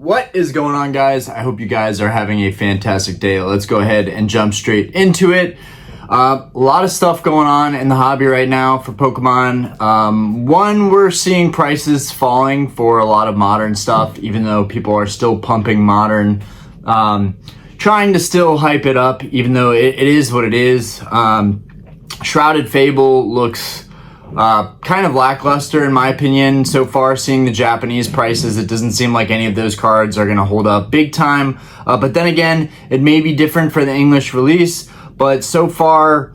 What is going on, guys? I hope you guys are having a fantastic day. Let's go ahead and jump straight into it. A lot of stuff going on in the hobby right now for Pokemon. One, we're seeing prices falling for a lot of modern stuff, even though people are still pumping modern, trying to still hype it up, even though it is what it is. Shrouded Fable looks kind of lackluster in my opinion so far. Seeing the Japanese prices, it doesn't seem like any of those cards are going to hold up big time. But then again, it may be different for the English release. But so far,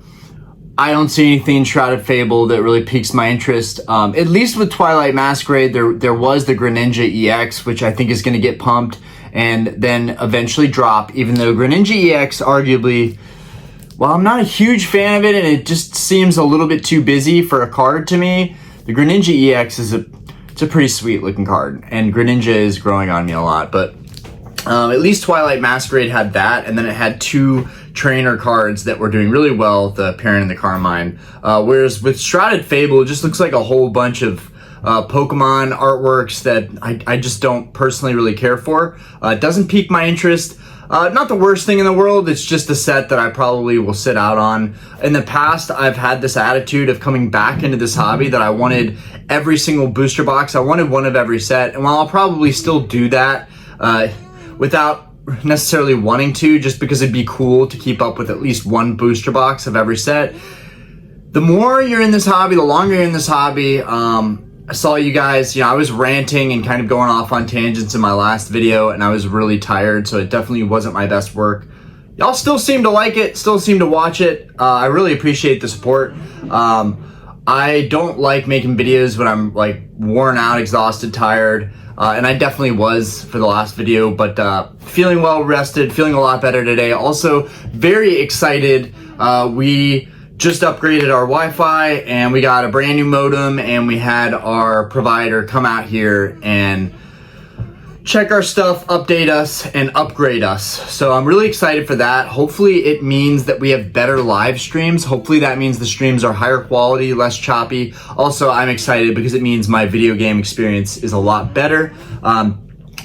I don't see anything in Shrouded Fable that really piques my interest. At least with Twilight Masquerade, there was the Greninja EX, which I think is going to get pumped and then eventually drop, even though Greninja EX arguably, well, I'm not a huge fan of it, and it just seems a little bit too busy for a card to me. The Greninja EX it's a pretty sweet looking card, and Greninja is growing on me a lot. But at least Twilight Masquerade had that, and then it had two trainer cards that were doing really well, the Parent and the Carmine. Whereas with Shrouded Fable, it just looks like a whole bunch of Pokemon artworks that I just don't personally really care for. It doesn't pique my interest. Not the worst thing in the world, it's just a set that I probably will sit out on. In the past, I've had this attitude of coming back into this hobby that I wanted every single booster box. I wanted one of every set, and while I'll probably still do that without necessarily wanting to, just because it'd be cool to keep up with at least one booster box of every set, the more you're in this hobby, the longer you're in this hobby, I saw you guys, I was ranting and kind of going off on tangents in my last video, and I was really tired, so it definitely wasn't my best work. Y'all still seem to like it, still seem to watch it. I really appreciate the support. I don't like making videos when I'm like worn out, exhausted, tired, and I definitely was for the last video, but feeling well rested, feeling a lot better today. Also, very excited. We just upgraded our Wi-Fi, and we got a brand new modem, and we had our provider come out here and check our stuff, update us, and upgrade us. So I'm really excited for that. Hopefully it means that we have better live streams. Hopefully that means the streams are higher quality, less choppy. Also, I'm excited because it means my video game experience is a lot better.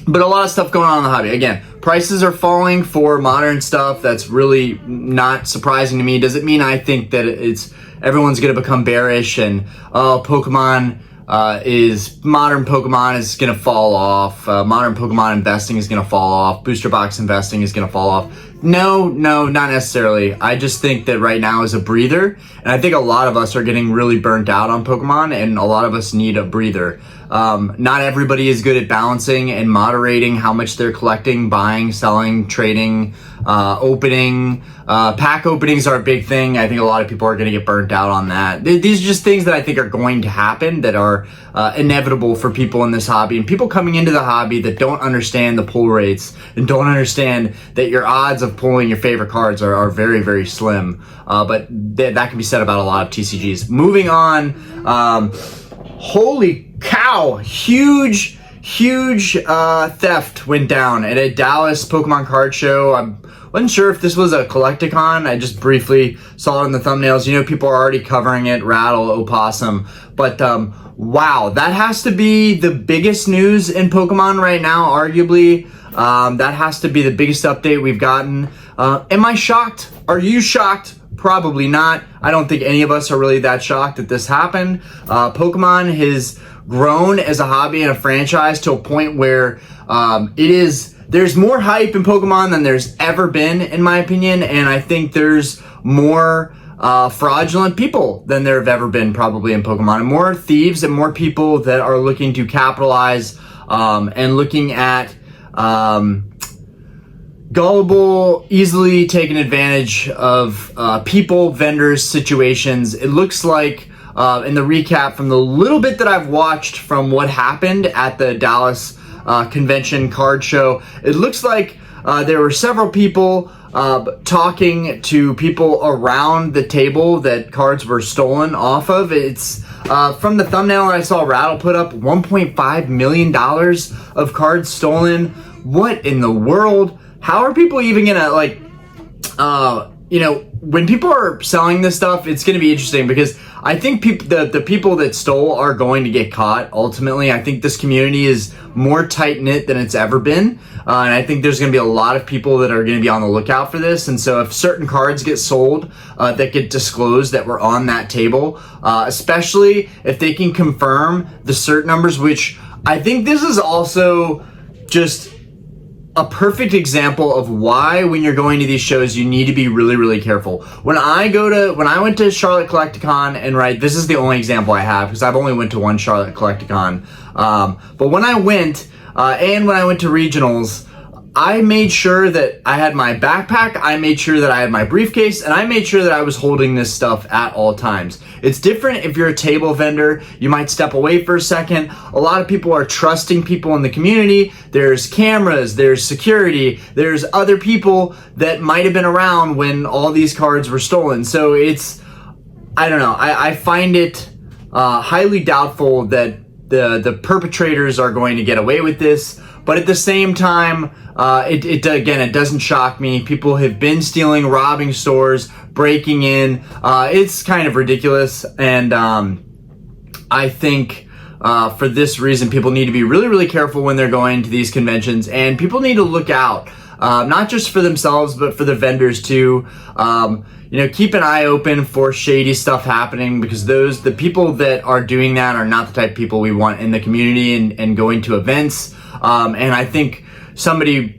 But a lot of stuff going on in the hobby. Again, prices are falling for modern stuff. That's really not surprising to me. Does it mean I think that everyone's going to become bearish and modern Pokemon is going to fall off. Modern Pokemon investing is going to fall off. Booster box investing is going to fall off. No, not necessarily. I just think that right now is a breather, and I think a lot of us are getting really burnt out on Pokemon, and a lot of us need a breather. Not everybody is good at balancing and moderating how much they're collecting, buying, selling, trading, opening. Pack openings are a big thing. I think a lot of people are going to get burnt out on that. These are just things that I think are going to happen, that are inevitable for people in this hobby, and people coming into the hobby that don't understand the pull rates and don't understand that your odds of pulling your favorite cards are very, very slim. But that can be said about a lot of TCGs. Moving on, holy cow, huge theft went down at a Dallas Pokemon card show. I wasn't sure if this was a Collecticon. I just briefly saw it in the thumbnails. People are already covering it, Rattle, Opossum. But wow, that has to be the biggest news in Pokemon right now, arguably. That has to be the biggest update we've gotten. Am I shocked? Are you shocked? Probably not. I don't think any of us are really that shocked that this happened. Pokemon has grown as a hobby and a franchise to a point where there's more hype in Pokemon than there's ever been, in my opinion, and I think there's more fraudulent people than there have ever been probably in Pokemon, and more thieves and more people that are looking to capitalize and looking at gullible, easily taken advantage of people, vendors, situations. It looks like in the recap from the little bit that I've watched from what happened at the Dallas convention card show, it looks like there were several people talking to people around the table that cards were stolen off of. It's from the thumbnail I saw Rattle put up, $1.5 million of cards stolen. What in the world? How are people even gonna when people are selling this stuff, it's gonna be interesting because I think the people that stole are going to get caught ultimately. I think this community is more tight-knit than it's ever been. And I think there's going to be a lot of people that are going to be on the lookout for this. And so if certain cards get sold that get disclosed that were on that table, especially if they can confirm the cert numbers, which I think this is also just a perfect example of why when you're going to these shows you need to be really, really careful. When I went to Charlotte Collecticon, and right, this is the only example I have because I've only went to one Charlotte Collecticon, but when I went and when I went to regionals, I made sure that I had my backpack, I made sure that I had my briefcase, and I made sure that I was holding this stuff at all times. It's different if you're a table vendor. You might step away for a second. A lot of people are trusting people in the community. There's cameras, there's security, there's other people that might have been around when all these cards were stolen. So it's, I don't know, I find it highly doubtful that the perpetrators are going to get away with this. But at the same time, it doesn't shock me. People have been stealing, robbing stores, breaking in. It's kind of ridiculous. And I think for this reason, people need to be really, really careful when they're going to these conventions. And people need to look out, not just for themselves, but for the vendors too. Keep an eye open for shady stuff happening, because the people that are doing that are not the type of people we want in the community and going to events. And I think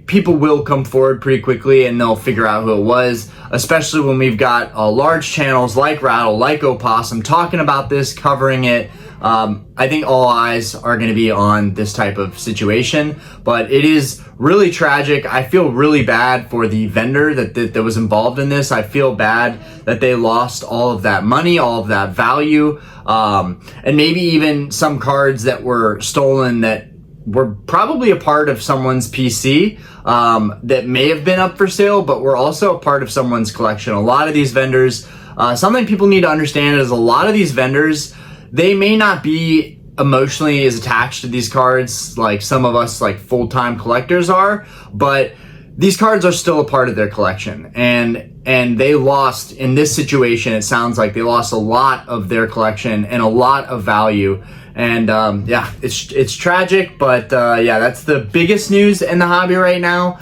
people will come forward pretty quickly and they'll figure out who it was, especially when we've got large channels like Rattle, like Opossum talking about this, covering it. I think all eyes are going to be on this type of situation, but it is really tragic. I feel really bad for the vendor that was involved in this. I feel bad that they lost all of that money, all of that value, and maybe even some cards that were stolen that were probably a part of someone's PC that may have been up for sale, but were also a part of someone's collection. A lot of these vendors, something people need to understand is a lot of these vendors, they may not be emotionally as attached to these cards like some of us like full-time collectors are, but these cards are still a part of their collection. And they lost, in this situation, it sounds like they lost a lot of their collection and a lot of value. And it's tragic, but that's the biggest news in the hobby right now.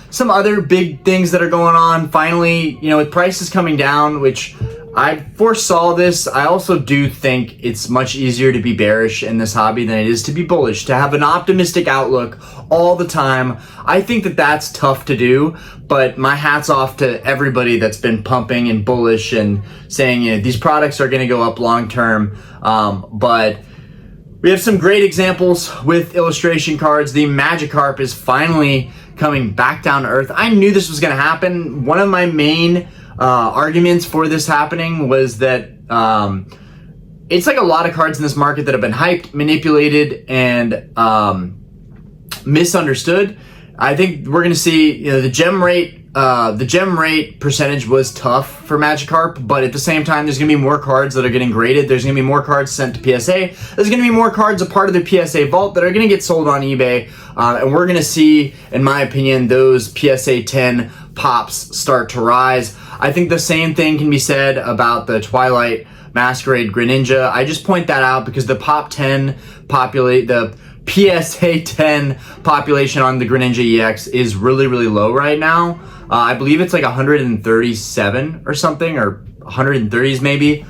Some other big things that are going on. Finally, with prices coming down, which I foresaw this, I also do think it's much easier to be bearish in this hobby than it is to be bullish, to have an optimistic outlook all the time. I think that that's tough to do, but my hat's off to everybody that's been pumping and bullish and saying these products are going to go up long term. But we have some great examples with illustration cards. The Magikarp is finally coming back down to earth. I knew this was going to happen. One of my main arguments for this happening was that it's like a lot of cards in this market that have been hyped, manipulated, and misunderstood. I think we're going to see the gem rate percentage was tough for Magikarp, but at the same time, there's going to be more cards that are getting graded. There's going to be more cards sent to PSA. There's going to be more cards a part of the PSA vault that are going to get sold on eBay, and we're going to see, in my opinion, those PSA 10 pops start to rise. I think the same thing can be said about the Twilight Masquerade Greninja. I just point that out because the PSA 10 population on the Greninja EX is really, really low right now. I believe it's like 137 or something, or 130s maybe.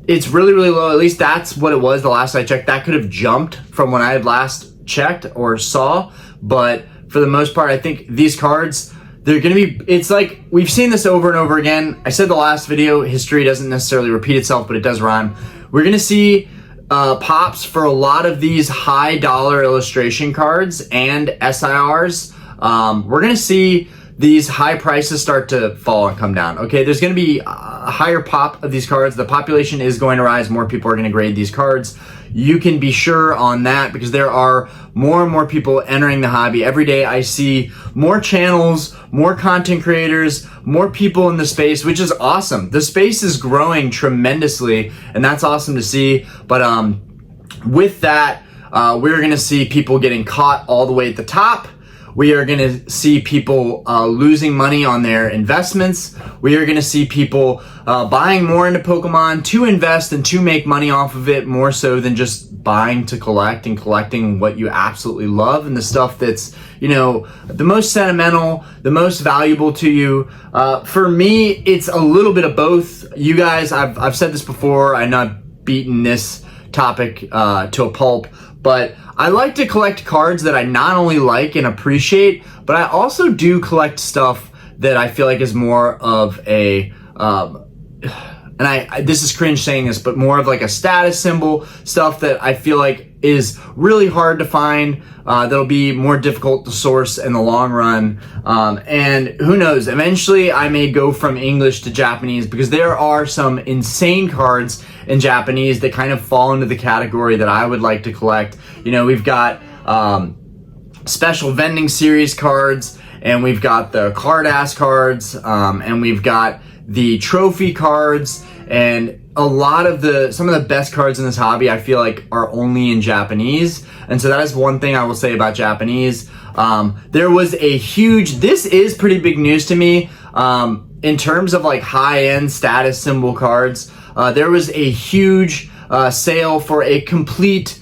It's really, really low. At least that's what it was the last I checked. That could have jumped from when I had last checked or saw. But for the most part, I think these cards, they're going to be, it's like, we've seen this over and over again. I said the last video, history doesn't necessarily repeat itself, but it does rhyme. We're going to see pops for a lot of these high dollar illustration cards and SIRs. We're going to see these high prices start to fall and come down. Okay, there's going to be a higher pop of these cards. The population is going to rise. More people are going to grade these cards. You can be sure on that because there are more and more people entering the hobby. Every day I see more channels, more content creators, more people in the space, which is awesome. The space is growing tremendously, and that's awesome to see. But with that, we're going to see people getting caught all the way at the top. We are going to see people losing money on their investments. We are going to see people buying more into Pokemon to invest and to make money off of it, more so than just buying to collect and collecting what you absolutely love and the stuff that's, you know, the most sentimental, the most valuable to you. For me, it's a little bit of both. You guys, I've said this before. I'm not beating this topic to a pulp, but I like to collect cards that I not only like and appreciate, but I also do collect stuff that I feel like is more of a, and this is cringe saying this, but more of like a status symbol, stuff that I feel like is really hard to find, that'll be more difficult to source in the long run. And who knows, eventually I may go from English to Japanese, because there are some insane cards in Japanese that kind of fall into the category that I would like to collect. You know, we've got special vending series cards, and we've got the card ass cards, and we've got the trophy cards, and a lot of some of the best cards in this hobby I feel like are only in Japanese. And so that is one thing I will say about Japanese. There was a huge, this is pretty big news to me, in terms of like high-end status symbol cards. There was a huge sale for a complete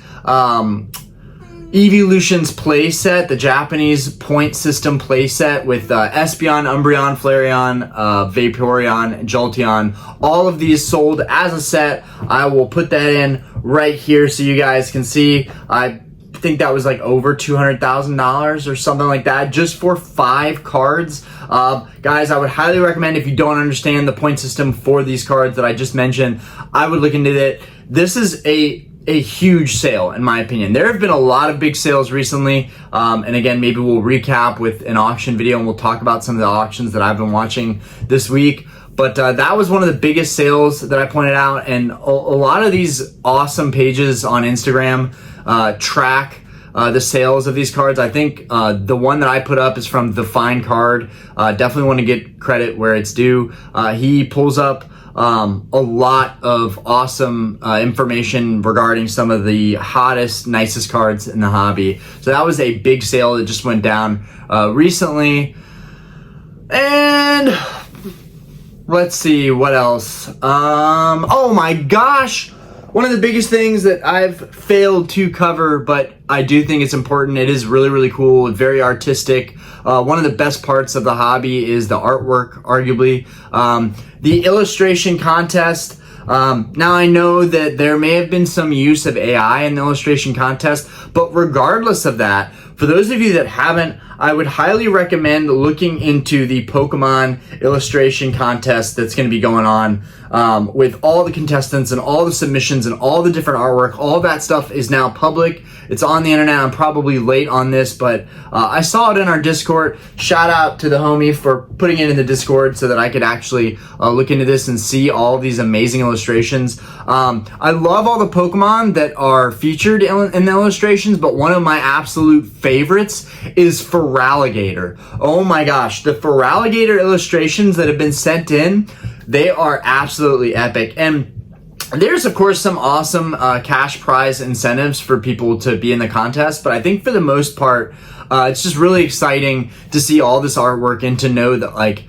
Evolutions playset, the Japanese point system playset with Espeon, Umbreon, Flareon, Vaporeon, Jolteon. All of these sold as a set. I will put that in right here so you guys can see. I think that was like over $200,000 or something like that, just for 5 cards. Guys, I would highly recommend, if you don't understand the point system for these cards that I just mentioned, I would look into it. This is a huge sale, in my opinion. There have been a lot of big sales recently, and again, maybe we'll recap with an auction video and we'll talk about some of the auctions that I've been watching this week. But that was one of the biggest sales that I pointed out, and a lot of these awesome pages on Instagram track the sales of these cards. I think the one that I put up is from The Fine Card. Definitely want to get credit where it's due. He pulls up a lot of awesome information regarding some of the hottest, nicest cards in the hobby. So that was a big sale that just went down recently. And let's see what else. Oh my gosh! One of the biggest things that I've failed to cover, but I do think it's important. It is really, really cool, very artistic. One of the best parts of the hobby is the artwork, arguably. The illustration contest. Now I know that there may have been some use of AI in the illustration contest, but regardless of that, for those of you that haven't, I would highly recommend looking into the Pokemon illustration contest that's going to be going on, with all the contestants and all the submissions and all the different artwork. All that stuff is now public. It's on the internet. I'm probably late on this, but I saw it in our Discord. Shout out to the homie for putting it in the Discord so that I could actually look into this and see all these amazing illustrations. I love all the Pokemon that are featured in the illustrations, but one of my absolute favorites is Feraligatr. Oh my gosh, the Feraligatr illustrations that have been sent in, they are absolutely epic. And there's, of course, some awesome cash prize incentives for people to be in the contest, but I think for the most part, it's just really exciting to see all this artwork and to know that, like,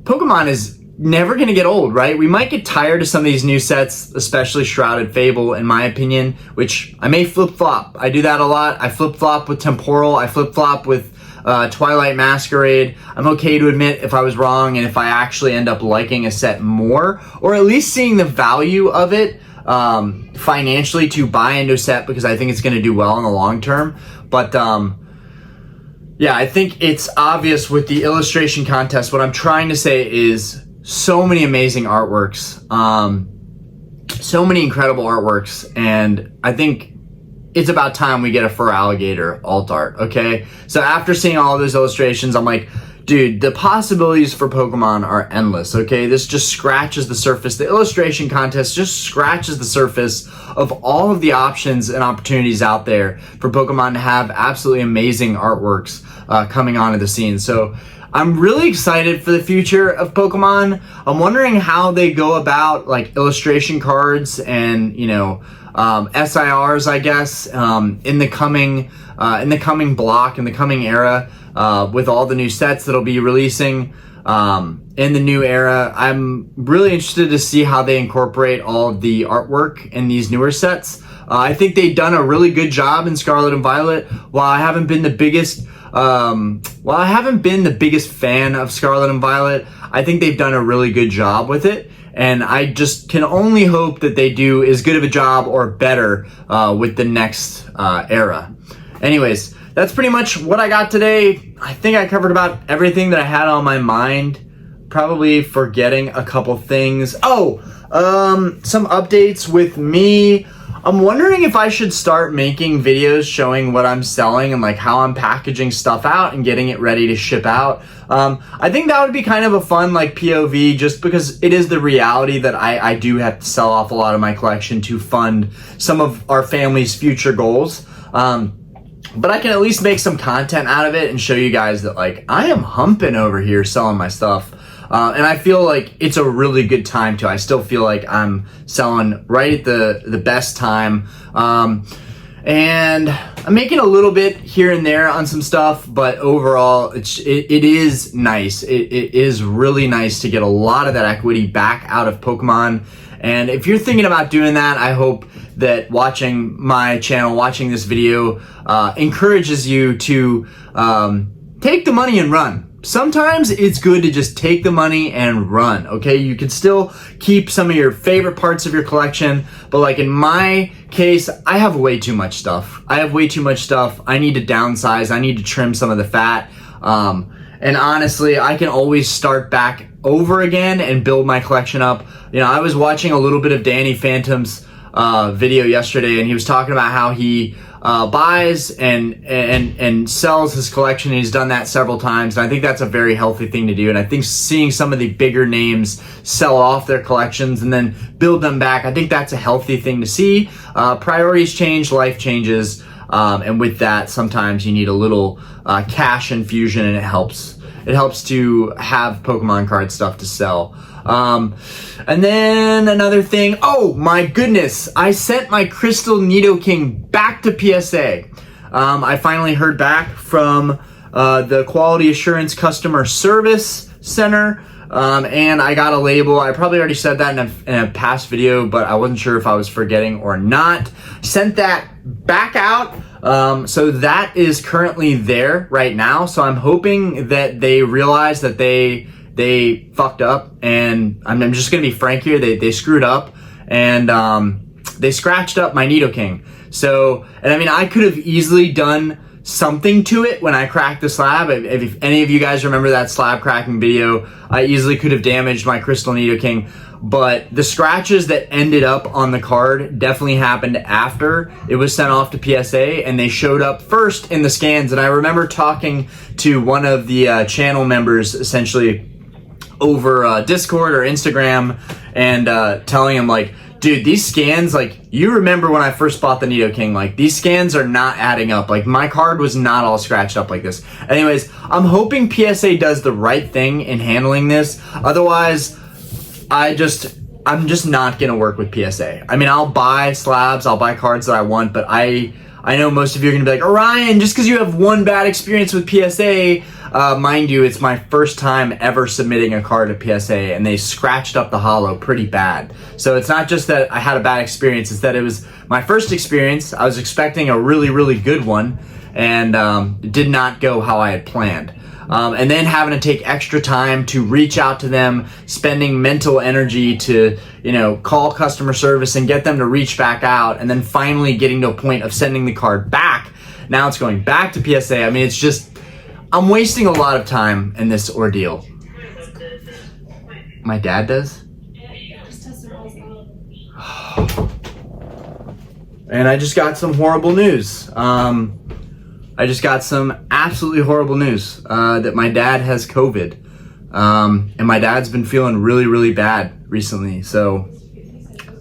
Pokemon is never going to get old, right? We might get tired of some of these new sets, especially Shrouded Fable, in my opinion, which I may flip-flop. I do that a lot. I flip-flop with Temporal. I flip-flop with Twilight Masquerade. I'm okay to admit if I was wrong and if I actually end up liking a set more, or at least seeing the value of it financially to buy into a set, because I think it's going to do well in the long term. But yeah, I think it's obvious with the illustration contest. What I'm trying to say is so many amazing artworks, so many incredible artworks, and I think it's about time we get a Feraligatr alt art, okay? So after seeing all those illustrations, I'm like, dude, the possibilities for Pokemon are endless, okay? This just scratches the surface. The illustration contest just scratches the surface of all of the options and opportunities out there for Pokemon to have absolutely amazing artworks coming onto the scene. So I'm really excited for the future of Pokemon. I'm wondering how they go about, like, illustration cards and, you know, SIRs, I guess, in the coming block, in the coming era, with all the new sets that'll be releasing in the new era. I'm really interested to see how they incorporate all of the artwork in these newer sets. I think they've done a really good job in Scarlet and Violet. While I haven't been the biggest fan of Scarlet and Violet, I think they've done a really good job with it. And I just can only hope that they do as good of a job or better with the next era. Anyways, that's pretty much what I got today. I think I covered about everything that I had on my mind. Probably forgetting a couple things. Some updates with me. I'm wondering if I should start making videos showing what I'm selling and like how I'm packaging stuff out and getting it ready to ship out. I think that would be kind of a fun like POV, just because it is the reality that I do have to sell off a lot of my collection to fund some of our family's future goals. But I can at least make some content out of it and show you guys that like I am humping over here selling my stuff. And I feel like it's a really good time too. I still feel like I'm selling right at the best time. And I'm making a little bit here and there on some stuff, but overall it is nice. It is really nice to get a lot of that equity back out of Pokemon. And if you're thinking about doing that, I hope that watching my channel, watching this video, encourages you to take the money and run. Sometimes it's good to just take the money and run, okay? You can still keep some of your favorite parts of your collection, but like in my case, I have way too much stuff. I need to downsize. I need to trim some of the fat. And honestly, I can always start back over again and build my collection up. You know, I was watching a little bit of Danny Phantom's video yesterday, and he was talking about how he buys and sells his collection. He's done that several times, and I think that's a very healthy thing to do. And I think seeing some of the bigger names sell off their collections and then build them back, I think that's a healthy thing to see. Priorities change, life changes, and with that, sometimes you need a little cash infusion, and it helps to have Pokemon card stuff to sell. And then another thing, oh my goodness, I sent my Crystal Nidoking back to PSA. I finally heard back from the Quality Assurance Customer Service Center, and I got a label. I probably already said that in a past video, but I wasn't sure if I was forgetting or not. Sent that back out. So that is currently there right now. So I'm hoping that they realize that they fucked up, and I'm just gonna be frank here. They screwed up, and they scratched up my Nidoking. So, and I mean, I could have easily done something to it when I cracked the slab. If any of you guys remember that slab cracking video, I easily could have damaged my Crystal Nidoking. But the scratches that ended up on the card definitely happened after it was sent off to PSA, and they showed up first in the scans. And I remember talking to one of the channel members, essentially over Discord or Instagram, and telling him like, dude, these scans, like, you remember when I first bought the Nidoking, like, these scans are not adding up. Like, my card was not all scratched up like this. Anyways, I'm hoping PSA does the right thing in handling this. Otherwise, I'm just not gonna work with PSA. I mean, I'll buy slabs, I'll buy cards that I want, but I know most of you are gonna be like, Orion, just because you have one bad experience with PSA, mind you, it's my first time ever submitting a card to PSA, and they scratched up the holo pretty bad. So it's not just that I had a bad experience, it's that it was my first experience. I was expecting a really, really good one, and it did not go how I had planned. And then having to take extra time to reach out to them, spending mental energy to, you know, call customer service and get them to reach back out, and then finally getting to a point of sending the card back. Now it's going back to PSA. I mean, it's just, I'm wasting a lot of time in this ordeal. My dad does? And I just got some horrible news. I just got some absolutely horrible news that my dad has COVID. And my dad's been feeling really, really bad recently. So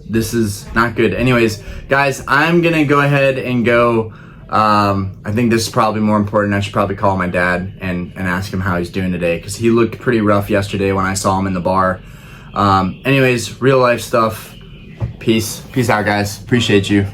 this is not good. Anyways, guys, I'm going to go ahead and go. I think this is probably more important. I should probably call my dad and ask him how he's doing today, because he looked pretty rough yesterday when I saw him in the bar. Anyways, real life stuff. Peace out, guys. Appreciate you.